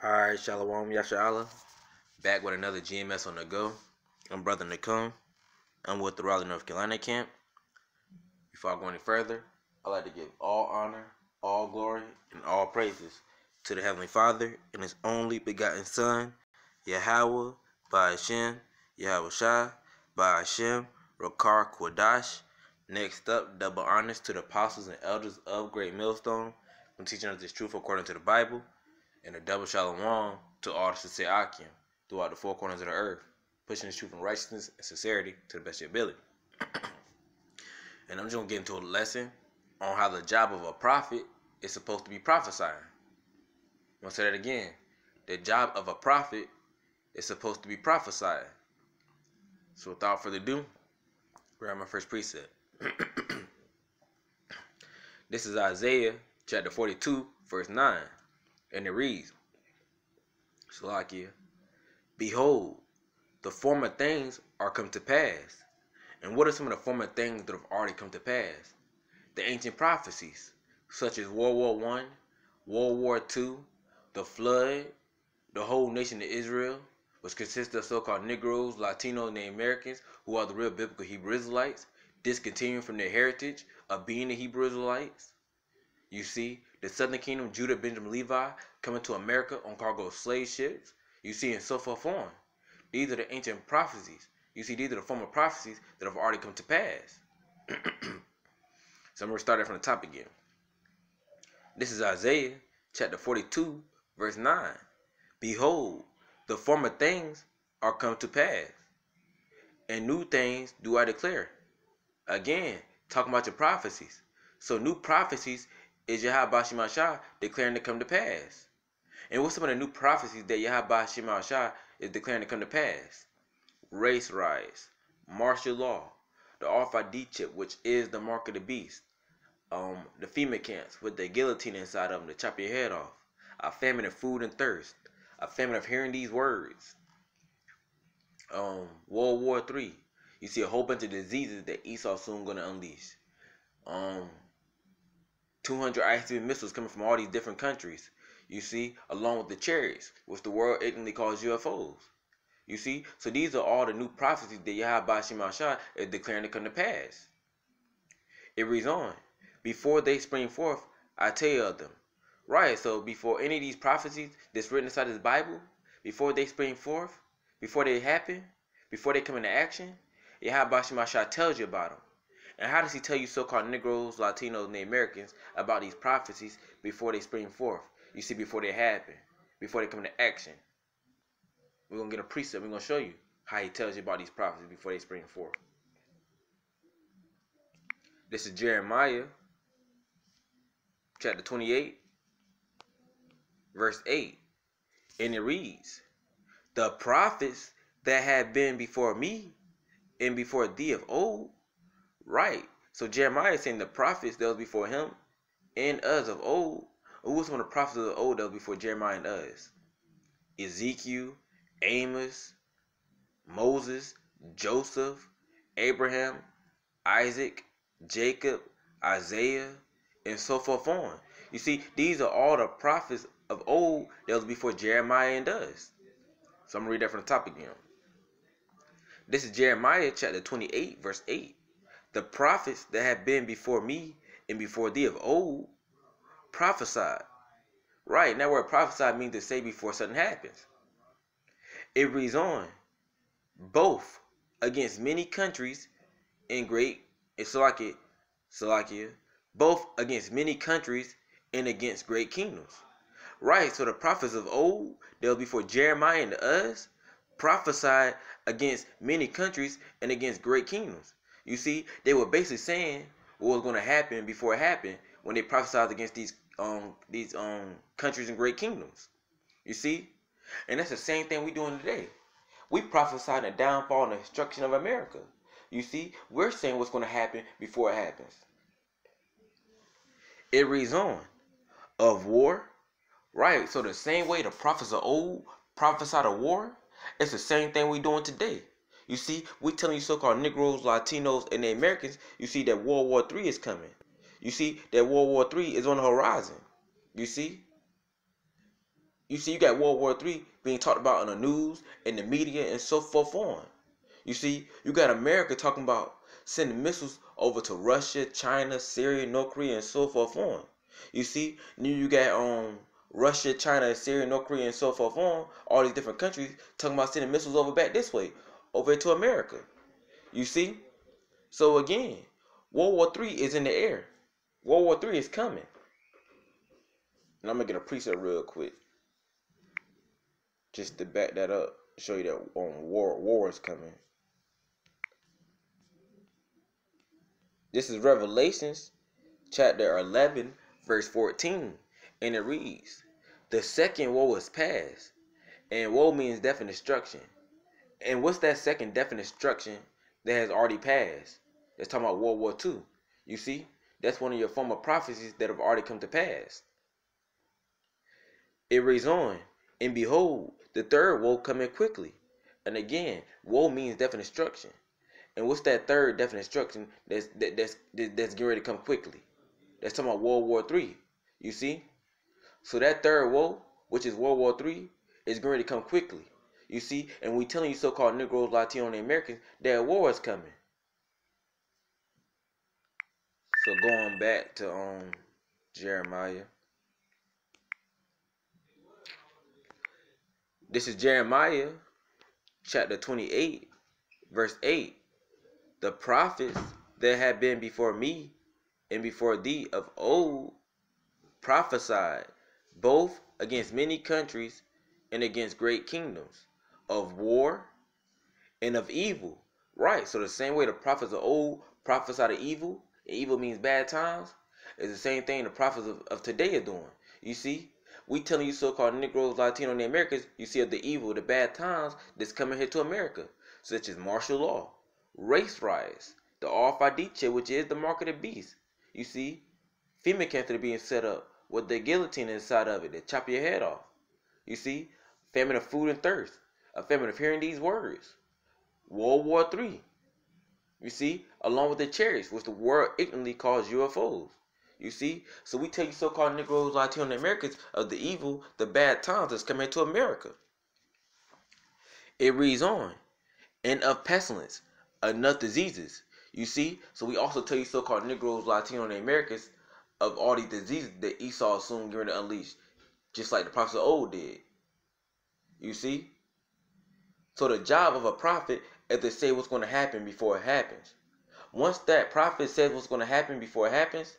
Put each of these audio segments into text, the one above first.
Alright, Shalom, Yasha back with another GMS on the go. I'm Brother Nakum. I'm with the Raleigh, North Carolina camp. Before I go any further, I'd like to give all honor, all glory, and all praises to the Heavenly Father and His only begotten Son, Yahweh, by Hashem, Yahweh Shai, by Hashem, Rokar Kwadash. Next up, double honors to the apostles and elders of Great Millstone for teaching us this truth according to the Bible. And a double shalom to all the sincere Akim throughout the four corners of the earth, pushing this truth and righteousness and sincerity to the best of your ability. And I'm just going to get into a lesson on how the job of a prophet is supposed to be prophesying. I'm going to say that again. The job of a prophet is supposed to be prophesying. So without further ado, grab my first precept. This is Isaiah chapter 42, verse 9. And it reads, Salakia, behold, the former things are come to pass. And what are some of the former things that have already come to pass? The ancient prophecies, such as World War I, World War II, the flood, the whole nation of Israel, which consists of so-called Negroes, Latinos, and Native Americans, who are the real biblical Hebrew Israelites, discontinuing from their heritage of being the Hebrew Israelites. You see, the southern kingdom, Judah, Benjamin, Levi, coming to America on cargo slave ships. You see, and so forth on. These are the ancient prophecies. You see, these are the former prophecies that have already come to pass. So I'm going to start it from the top again. This is Isaiah chapter 42, verse 9. Behold, the former things are come to pass, and new things do I declare. Again, talking about your prophecies. So new prophecies is Yahweh Shai declaring to come to pass. And what's some of the new prophecies that Yahweh Shai is declaring to come to pass? Race riots, martial law, the RFID chip, which is the mark of the beast, the FEMA camps with the guillotine inside of them to chop your head off, a famine of food and thirst, a famine of hearing these words, World War III. You see a whole bunch of diseases that Esau's soon going to unleash. 200 ICBM missiles coming from all these different countries. You see, along with the chariots, which the world ignorantly calls UFOs. You see, so these are all the new prophecies that Yahweh Shai is declaring to come to pass. It reads on, before they spring forth, I tell you of them. Right, so before any of these prophecies that's written inside this Bible, before they spring forth, before they happen, before they come into action, Yahweh Shai tells you about them. And how does he tell you so-called Negroes, Latinos, and Native Americans about these prophecies before they spring forth? You see, before they happen, before they come into action. We're going to get a precept. We're going to show you how he tells you about these prophecies before they spring forth. This is Jeremiah chapter 28, verse 8. And it reads, the prophets that have been before me and before thee of old. Right. So Jeremiah is saying the prophets that was before him and us of old. Who was one of the prophets of old that was before Jeremiah and us? Ezekiel, Amos, Moses, Joseph, Abraham, Isaac, Jacob, Isaiah, and so forth on. You see, these are all the prophets of old that was before Jeremiah and us. So I'm going to read that from the top again. This is Jeremiah chapter 28, verse 8. The prophets that have been before me and before thee of old prophesied. Right, now word prophesied means to say before something happens. It reads on, both against many countries and Salakia, both against many countries and against great kingdoms. Right, so the prophets of old, that was before Jeremiah and us, prophesied against many countries and against great kingdoms. You see, they were basically saying what was going to happen before it happened when they prophesied against these countries and great kingdoms. You see? And that's the same thing we're doing today. We prophesy the downfall and the destruction of America. You see, we're saying what's going to happen before it happens. It reads on, of war. Right, so the same way the prophets of old prophesied of war, it's the same thing we're doing today. You see, we're telling you so-called Negroes, Latinos, and the Americans, you see that World War III is coming. You see that World War III is on the horizon. You see? You see, you got World War III being talked about on the news, in the media, and so forth on. You see, you got America talking about sending missiles over to Russia, China, Syria, North Korea, and so forth on. You see, you got Russia, China, Syria, North Korea, and so forth on, all these different countries talking about sending missiles over back this way, over to America. You see? So again, World War III is in the air. World War III is coming. And I'm gonna get a preset real quick, just to back that up, show you that war is coming. This is Revelations chapter 11, verse 14, and it reads, "The second woe is past," and woe means death and destruction. And what's that second death and destruction that has already passed? That's talking about World War II. You see, that's one of your former prophecies that have already come to pass. It reads on, "And behold, the third woe cometh quickly." And again, woe means death and destruction. And what's that third death and destruction that's getting ready to come quickly? That's talking about World War III. You see? So that third woe, which is World War III, is going to come quickly. You see? And we telling you so-called Negroes, Latinos, and Americans that war is coming. So going back to Jeremiah. This is Jeremiah chapter 28, verse 8. "The prophets that have been before me and before thee of old prophesied both against many countries and against great kingdoms, of war and of evil." Right, so the same way the prophets of old prophesied of evil, and evil means bad times, is the same thing the prophets of today are doing. You see, we telling you so-called Negroes, Latinos, and Americans, you see, of the evil, the bad times that's coming here to America, such as martial law, race riots, the Alpha which is the mark of the beast. You see, female cancer being set up with the guillotine inside of it that chop your head off. You see, famine of food and thirst, a famine of hearing these words. World War III. You see, along with the chariots, which the world ignorantly calls UFOs. You see, so we tell you so-called Negroes, Latinos, and Americans of the evil, the bad times that's coming to America. It reads on, "And of pestilence, enough diseases." You see, so we also tell you so-called Negroes, Latinos, and Americans of all these diseases that Esau is soon going to unleash, just like the prophets of old did. You see? So the job of a prophet is to say what's going to happen before it happens. Once that prophet says what's going to happen before it happens,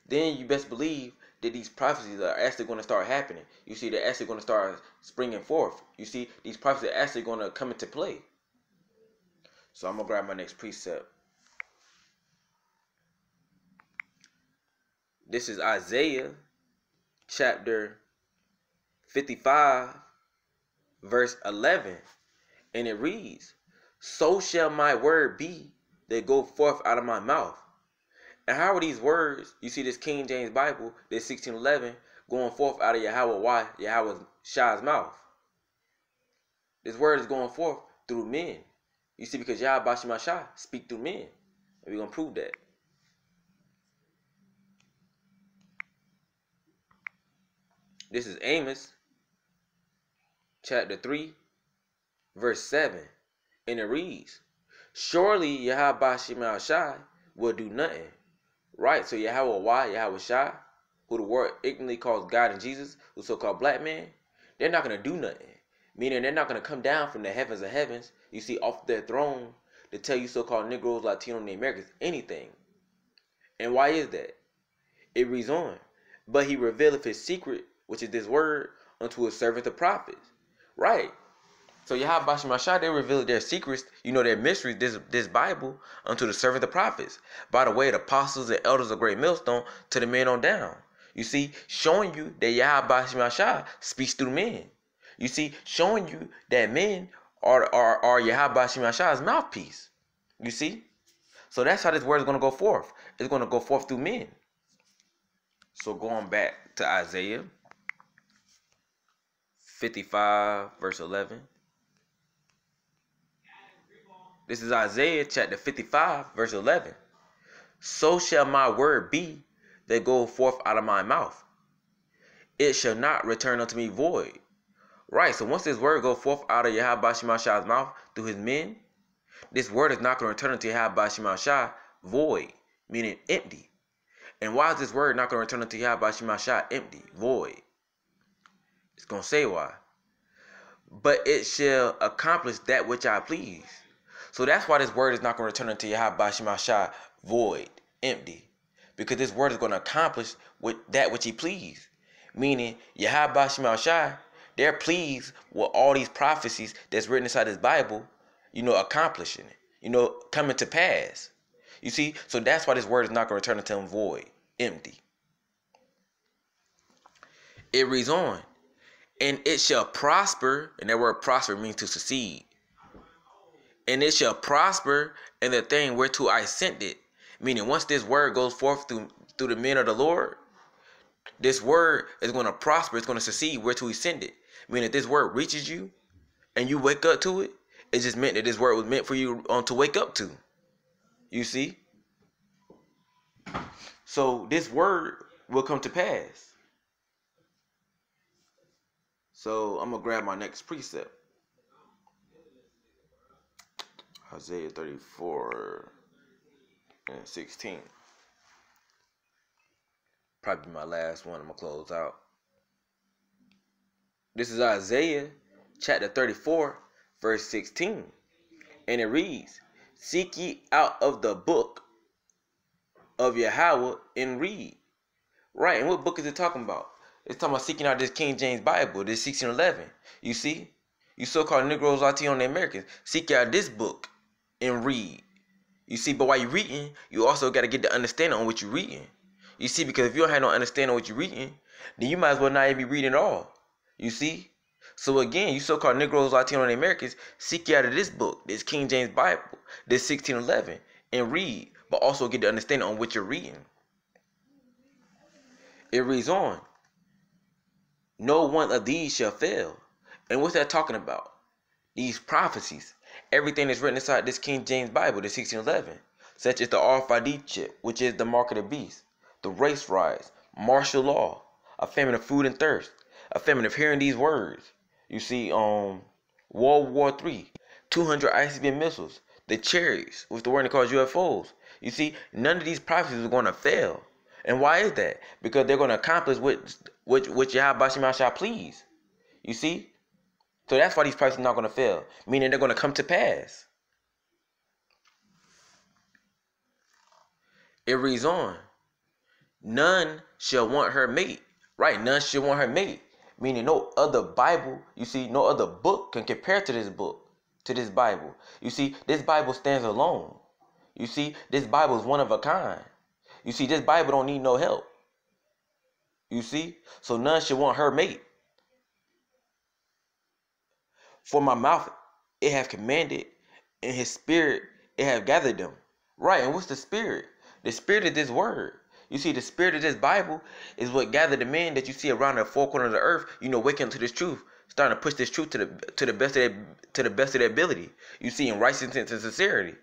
then you best believe that these prophecies are actually going to start happening. You see, they're actually going to start springing forth. You see, these prophecies are actually going to come into play. So I'm going to grab my next precept. This is Isaiah chapter 55, verse 11. And it reads, "So shall my word be that go forth out of my mouth." And how are these words, you see this King James Bible, this 1611, going forth out of Yahweh Shah's mouth? This word is going forth through men. You see, because Yahweh Shah speak through men. And we're going to prove that. This is Amos chapter 3, verse 7. And it reads, "Surely Yahweh Shah will do nothing." Right, so Yahweh Shah, who the world ignorantly calls God and Jesus, who's so-called black man, they're not going to do nothing. Meaning they're not going to come down from the heavens of heavens, you see, off their throne, to tell you so-called Negroes, Latinos, and Americans anything. And why is that? It reads on, "But he revealeth his secret, which is this word, unto his servant the prophets." Right. So Yahweh Shah, they revealed their secrets, their mysteries, this Bible, unto the servant the prophets, by the way, the apostles and elders of Great Millstone, to the men on down. You see, showing you that Yahweh Shah speaks through men. You see, showing you that men are Yahweh Shah's mouthpiece. You see? So that's how this word is going to go forth. It's going to go forth through men. So going back to Isaiah 55, verse 11. This is Isaiah chapter 55, verse 11. "So shall my word be that go forth out of my mouth. it shall not return unto me void. Right, so once this word go forth out of Yahweh Shemashah's mouth through his men, this word is not going to return unto Yahweh Shemashah void, meaning empty. And why is this word not going to return unto Yahweh Shemashah empty, void? It's going to say why. But it shall accomplish that which I please. So that's why this word is not going to return unto Yahweh Shemashah void, empty. Because this word is going to accomplish with that which he please. Meaning, Yahweh Shemashah, they're pleased with all these prophecies that's written inside this Bible, accomplishing it, coming to pass. You see? So that's why this word is not going to return unto him void, empty. It reads on, and it shall prosper, and that word prosper means to succeed. And it shall prosper in the thing whereto I sent it. Meaning, once this word goes forth through the men of the Lord, this word is going to prosper. It's going to succeed whereto he sent it. Meaning, if this word reaches you and you wake up to it, it just meant that this word was meant for you to wake up to. You see? So this word will come to pass. So I'm going to grab my next precept. Isaiah 34 and 16. Probably my last one. I'm going to close out. This is Isaiah chapter 34, verse 16. And it reads, seek ye out of the book of Yahweh and read. Right, and what book is it talking about? It's talking about seeking out this King James Bible, this 1611. You see? You so-called Negroes, Latino, and Americans, seek out this book and read. You see, but while you're reading, you also got to get the understanding on what you're reading. You see, because if you don't have no understanding on what you're reading, then you might as well not even be reading at all. You see? So again, you so-called Negroes, Latino, and Americans, seek out of this book, this King James Bible, this 1611, and read, but also get the understanding on what you're reading. It reads on, no one of these shall fail. And what's that talking about? These prophecies, everything that's written inside this King James Bible, the 1611, such as the RFID chip, which is the mark of the beast, the race riots, martial law, a famine of food and thirst, a famine of hearing these words. You see, World War III, 200 ICBM missiles, the chariots, with the word they call UFOs. You see, none of these prophecies are going to fail. And why is that? Because they're going to accomplish what Yahweh Shemashah please. You see? So that's why these prophecies are not going to fail. Meaning they're going to come to pass. It reads on. None shall want her mate. Right, none shall want her mate. Meaning no other Bible, you see, no other book can compare to this book, to this Bible. You see, this Bible stands alone. You see, this Bible is one of a kind. You see, this Bible don't need no help. You see? So none should want her mate. For my mouth it have commanded, and his spirit it have gathered them. Right, and what's the spirit? The spirit of this word. You see, the spirit of this Bible is what gathered the men that you see around the four corners of the earth, waking up to this truth, starting to push this truth to the best of their ability. You see, in righteousness and sincerity.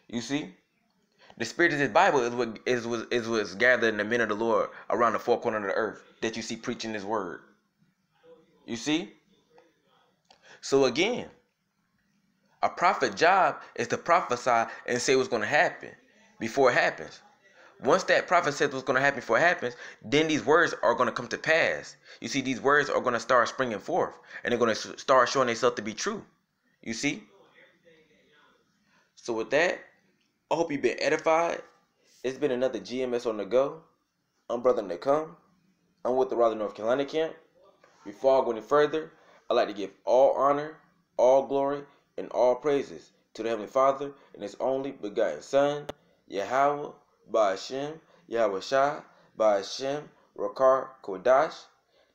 You see? The spirit of this Bible is what's gathering the men of the Lord around the four corners of the earth that you see preaching this word. You see? So again, a prophet's job is to prophesy and say what's going to happen before it happens. Once that prophet says what's going to happen before it happens, then these words are going to come to pass. You see, these words are going to start springing forth, and they're going to start showing themselves to be true. You see? So with that, I hope you've been edified. It's been another GMS on the go. I'm Brother Nakam. I'm with the Raleigh, North Carolina camp. Before I go any further, I'd like to give all honor, all glory, and all praises to the Heavenly Father and His only begotten Son, Yahweh, Ba'ashem, Yahweh Shah, Ba'ashem, Rakar, Kodash.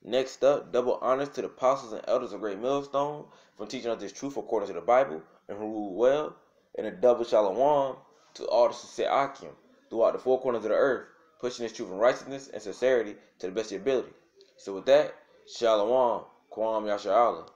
Next up, double honors to the apostles and elders of Great Millstone for teaching us this truth according to the Bible and who rule well, and a double shalom to all the sincere Akim throughout the four corners of the earth, pushing this truth in righteousness and sincerity to the best of your ability. So with that, shalom, Kwam Yasha Allah.